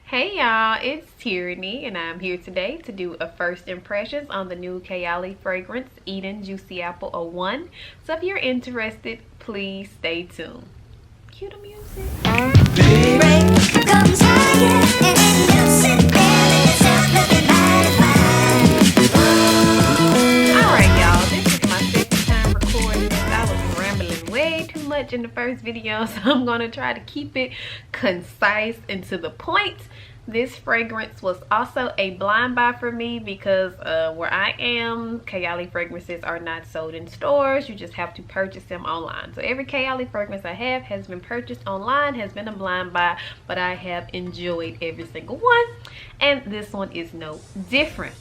Hey y'all, it's Tiereney and I'm here today to do a first impressions on the new Kayali fragrance Eden Juicy Apple 01. So if you're interested, please stay tuned. Cue the music. Alright y'all, this is my second time recording this. I was rambling way too much in the first video, so I'm gonna try to keep it concise and to the point. This fragrance was also a blind buy for me because where I am, Kayali fragrances are not sold in stores. You just have to purchase them online. So every Kayali fragrance I have has been purchased online, has been a blind buy, but I have enjoyed every single one. And this one is no different.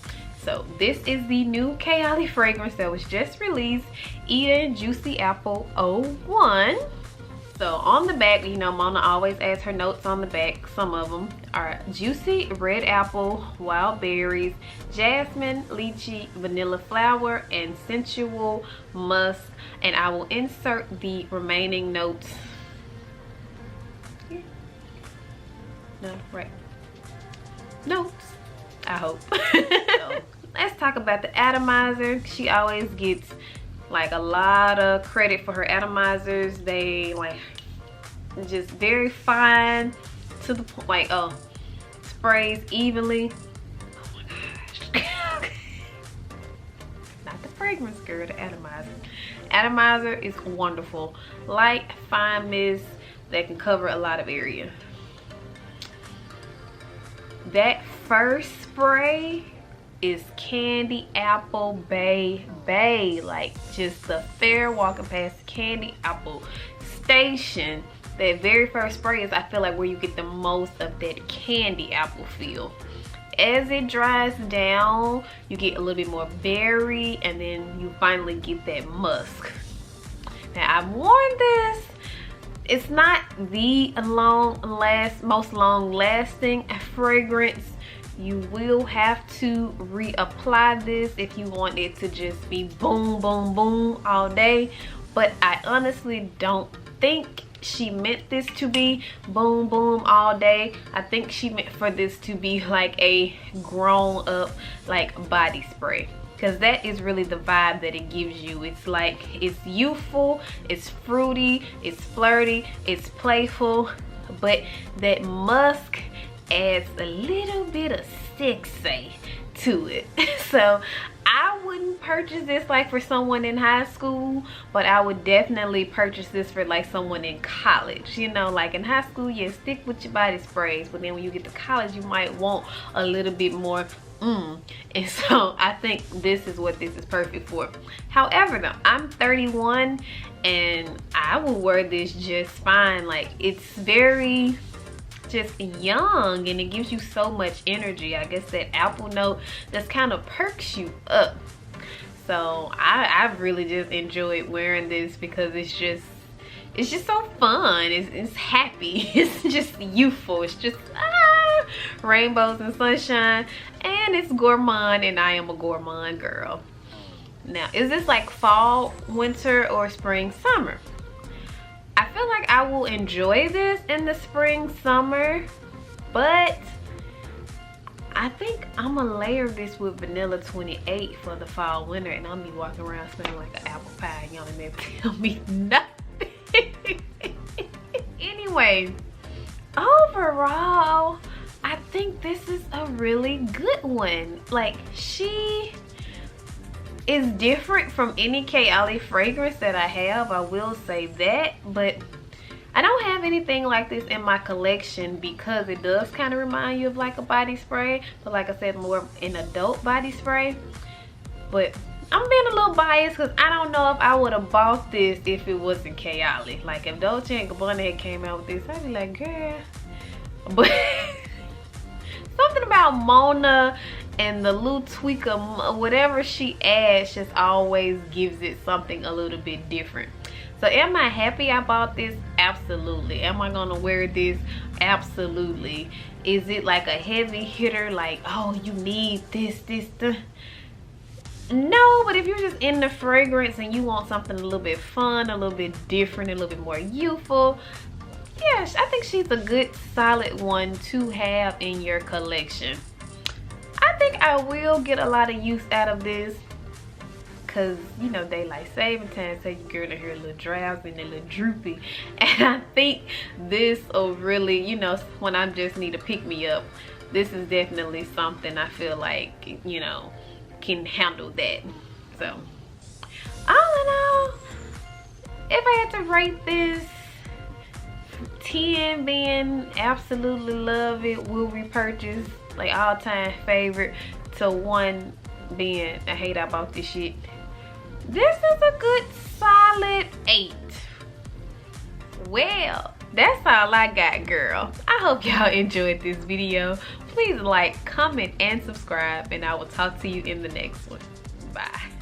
So this is the new Kayali fragrance that was just released, Eden Juicy Apple 01. So on the back, you know, Mona always adds her notes on the back. Some of them are juicy red apple, wild berries, jasmine, lychee, vanilla flower, and sensual musk. And I will insert the remaining notes here. No, right. Notes, I hope. So, let's talk about the atomizer. She always gets like a lot of credit for her atomizers. They like just very fine to the point, like sprays evenly. Oh my gosh. Not the fragrance girl, the atomizer. Atomizer is wonderful. Light, fine mist that can cover a lot of area. That first spray is candy apple baby, like just the fair walking past candy apple station. That very first spray is, I feel like, where you get the most of that candy apple feel. As it dries down, you get a little bit more berry, and then you finally get that musk. Now I've worn this. It's not the most long lasting fragrance. You will have to reapply this if you want it to just be boom boom boom all day, but I honestly don't think she meant this to be boom boom all day. I think she meant for this to be like a grown up like body spray, because that is really the vibe that it gives you. It's like, it's youthful, it's fruity, it's flirty, it's playful, but that musk adds a little bit of sexy to it. So I wouldn't purchase this like for someone in high school, but I would definitely purchase this for like someone in college. You know, like in high school, yeah, stick with your body sprays, but then when you get to college, you might want a little bit more and so I think this is what this is perfect for. However though, I'm 31 and I will wear this just fine. Like, it's very just young and it gives you so much energy. I guess that apple note just kind of perks you up. So I've really just enjoyed wearing this because it's just so fun. It's happy. It's just youthful. It's just rainbows and sunshine, and it's gourmand, and I am a gourmand girl. Now, is this like fall, winter, or spring, summer? I feel like I will enjoy this in the spring, summer, but I think I'm gonna layer this with vanilla 28 for the fall, winter, and I'm gonna be walking around smelling like an apple pie. Y'all never tell me nothing. Anyway, overall, I think this is a really good one. Like, she is different from any Kayali fragrance that I have, I will say that, but I don't have anything like this in my collection because it does kind of remind you of like a body spray, but like I said, more an adult body spray. But I'm being a little biased because I don't know if I would have bought this if it wasn't Kayali. Like, if Dolce & Gabbana had came out with this, I'd be like, girl. But something about Mona and the little tweak of whatever she adds just always gives it something a little bit different. So am I happy I bought this? Absolutely. Am I gonna wear this? Absolutely. Is it like a heavy hitter, like, oh, you need this? No, but if you're just in the fragrance and you want something a little bit fun, a little bit different, a little bit more youthful, yeah, I think she's a good solid one to have in your collection. I think I will get a lot of use out of this, because you know daylight saving time, so your girl in here a little drowsy and a little droopy, and I think this will really, you know, when I just need to pick me up, this is definitely something I feel like, you know, can handle that. So all in all, if I had to rate this, 10 being absolutely love it, will repurchase, like all-time favorite, to 1 being I hate I bought this shit, this is a good solid 8. Well, that's all I got, girl. I hope y'all enjoyed this video. Please like, comment, and subscribe, and I will talk to you in the next one. Bye.